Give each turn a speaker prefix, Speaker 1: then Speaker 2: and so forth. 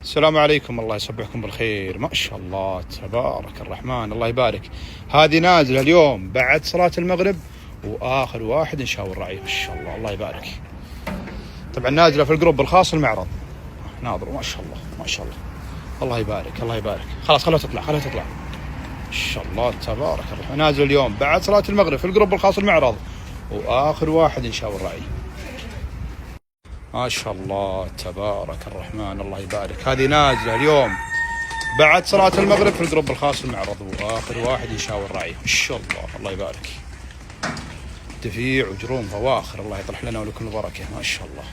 Speaker 1: السلام عليكم، الله يصبحكم بالخير. ما شاء الله تبارك الرحمن، الله يبارك. هذه نازلة اليوم بعد صلاة المغرب وآخر واحد نشاور الرعي. ما شاء الله، الله يبارك. طبعا نازلة في الجروب الخاص المعرض. ناظروا ما شاء الله ما شاء الله، الله يبارك الله يبارك. خلاص خلوها تطلع خلوها تطلع. ما شاء الله تبارك الرحمن، نازل اليوم بعد صلاة المغرب في الجروب الخاص المعرض وآخر واحد نشاور الرعي. ما شاء الله تبارك الرحمن، الله يبارك. هذه نازلة اليوم بعد صلاة المغرب في الجروب الخاص المعرض وآخر واحد يشاور رعيه. ما شاء الله، الله يبارك. دفيع وجروم فواخر، الله يطرح لنا ولكم البركة. ما شاء الله.